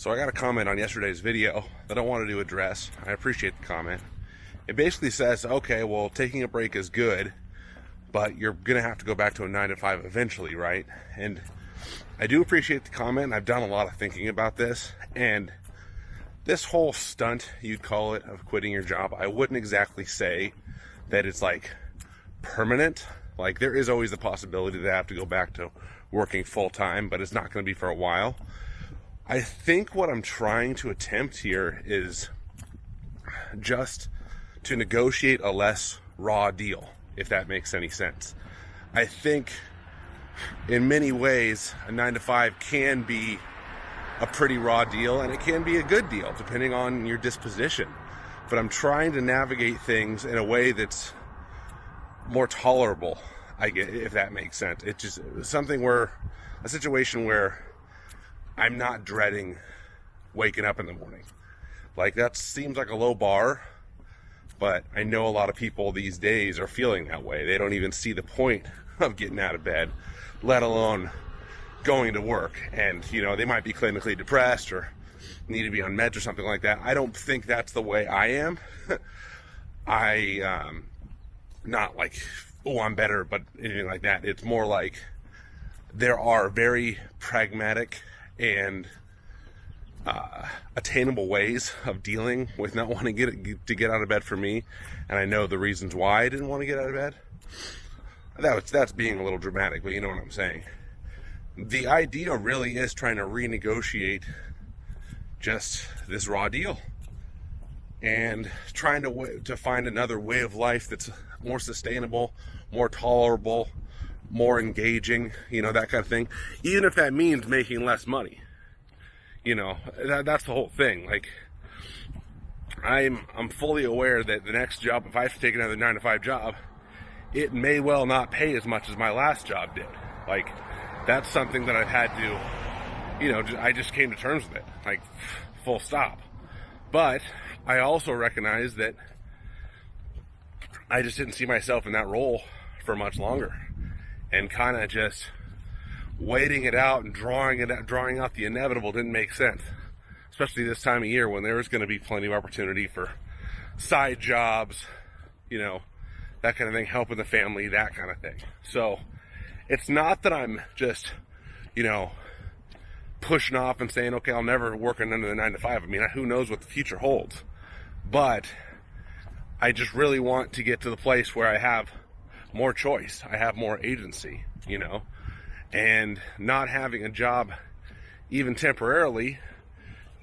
So I got a comment on yesterday's video that I wanted to address. I appreciate the comment. It basically says, okay, well, taking a break is good, but you're going to have to go back to a 9-to-5 eventually, right? And I do appreciate the comment. I've done a lot of thinking about this, and this whole stunt, you'd call it, of quitting your job, I wouldn't exactly say that it's like permanent. Like, there is always the possibility that I have to go back to working full-time, but it's not going to be for a while. I think what I'm trying to attempt here is just to negotiate a less raw deal, if that makes any sense. I think in many ways a 9-to-5 can be a pretty raw deal, and it can be a good deal depending on your disposition. But I'm trying to navigate things in a way that's more tolerable, I get, if that makes sense. It's just something where, a situation where I'm not dreading waking up in the morning. Like, that seems like a low bar, but I know a lot of people these days are feeling that way. They don't even see the point of getting out of bed, let alone going to work. And, you know, they might be clinically depressed or need to be on meds or something like that. I don't think that's the way I am. Not like, oh, I'm better, but anything like that. It's more like there are very pragmatic and attainable ways of dealing with not wanting to get out of bed for me, and I know the reasons why I didn't want to get out of bed. That's being a little dramatic, but you know what I'm saying. The idea really is trying to renegotiate just this raw deal and trying to find another way of life that's more sustainable, more tolerable, more engaging, you know, that kind of thing. Even if that means making less money, you know, that's the whole thing. Like, I'm fully aware that the next job, if I have to take another 9-to-5 job, it may well not pay as much as my last job did. Like, that's something that I've had to, you know, I just came to terms with it, like, full stop. But I also recognize that I just didn't see myself in that role for much longer, and kind of just waiting it out and drawing out the inevitable didn't make sense, especially this time of year when there is going to be plenty of opportunity for side jobs, you know, that kind of thing, helping the family, that kind of thing. So it's not that I'm just, you know, pushing off and saying, okay, I'll never work another 9-to-5. I mean, who knows what the future holds, but I just really want to get to the place where I have more choice. I have more agency, you know, and not having a job, even temporarily,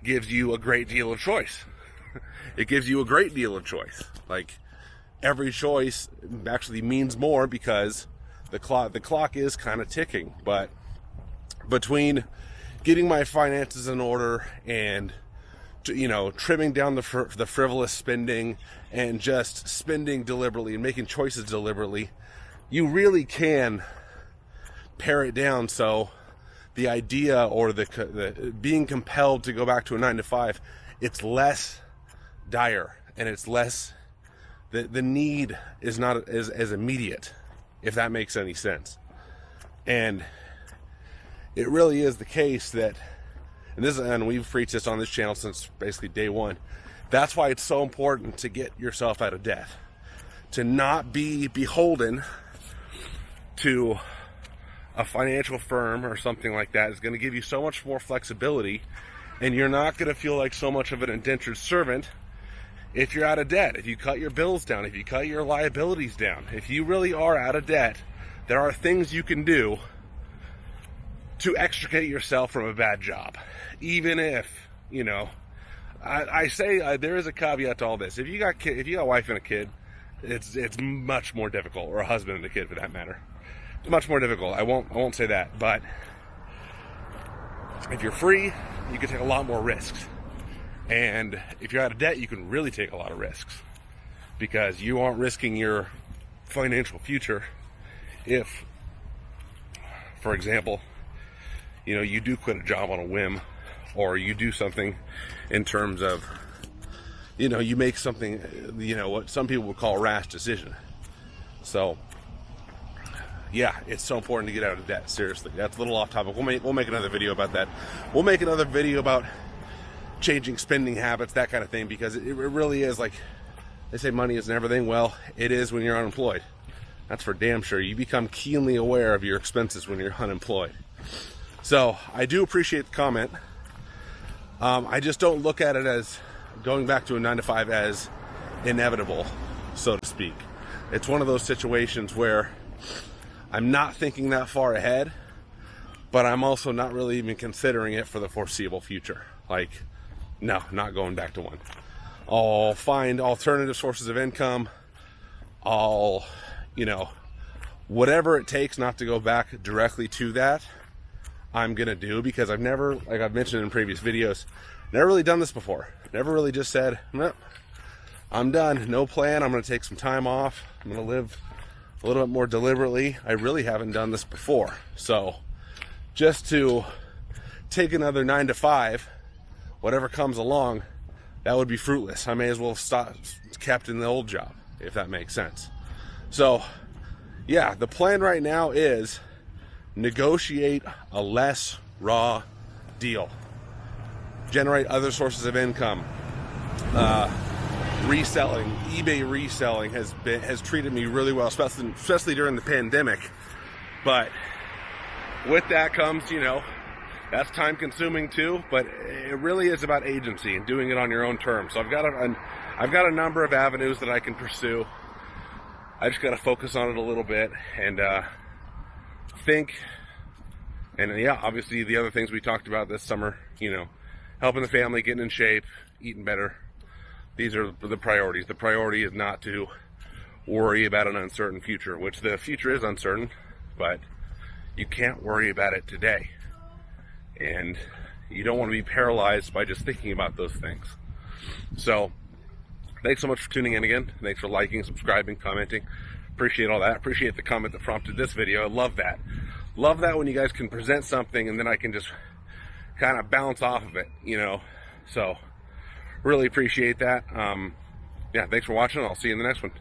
gives you a great deal of choice. It gives you a great deal of choice. Like, every choice actually means more because the clock is kind of ticking. But between getting my finances in order and, you know, trimming down the frivolous spending and just spending deliberately and making choices deliberately, you really can pare it down so the idea or the being compelled to go back to a 9-to-5, it's less dire, and it's less, the need is not as immediate, if that makes any sense. And it really is the case that, and we've preached this on this channel since basically day one, that's why it's so important to get yourself out of debt, to not be beholden to a financial firm or something like that. Is going to give you so much more flexibility, and you're not going to feel like so much of an indentured servant if you're out of debt, if you cut your bills down, if you cut your liabilities down. If you really are out of debt, there are things you can do to extricate yourself from a bad job. Even if, you know, I say there is a caveat to all this. If you got a wife and a kid, it's much more difficult, or a husband and a kid for that matter. It's much more difficult. I won't say that, but if you're free, you can take a lot more risks. And if you're out of debt, you can really take a lot of risks, because you aren't risking your financial future if, for example, you know, you do quit a job on a whim, or you do something in terms of, you know, you make something, you know, what some people would call a rash decision. So yeah, it's so important to get out of debt. Seriously, that's a little off topic. We'll make another video about that. We'll make another video about changing spending habits, that kind of thing, because it really is like they say money isn't everything. Well, it is when you're unemployed. That's for damn sure. You become keenly aware of your expenses when you're unemployed. So I do appreciate the comment. I just don't look at it as going back to a 9-to-5 as inevitable, so to speak. It's one of those situations where I'm not thinking that far ahead, but I'm also not really even considering it for the foreseeable future. Like, no, not going back to one. I'll find alternative sources of income. I'll, whatever it takes not to go back directly to that, I'm gonna do, because I've never, like I've mentioned in previous videos, never really done this before. Never really just said, nope, I'm done, no plan, I'm gonna take some time off, I'm gonna live a little bit more deliberately. I really haven't done this before. So just to take another 9-to-5, whatever comes along, that would be fruitless. I may as well stop, kept in the old job, if that makes sense. So yeah, the plan right now is negotiate a less raw deal, generate other sources of income. Reselling, eBay reselling has treated me really well, especially during the pandemic. But with that comes, that's time consuming too, but it really is about agency and doing it on your own terms. So I've got a number of avenues that I can pursue. I just got to focus on it a little bit and think. And yeah, obviously the other things we talked about this summer, helping the family, getting in shape, eating better. These are the priorities. The priority is not to worry about an uncertain future, which the future is uncertain, but you can't worry about it today. And you don't want to be paralyzed by just thinking about those things. So thanks so much for tuning in again. Thanks for liking, subscribing, commenting. Appreciate all that. Appreciate the comment that prompted this video. I love that. Love that when you guys can present something and then I can just kind of bounce off of it, So really appreciate that. Yeah, thanks for watching. I'll see you in the next one.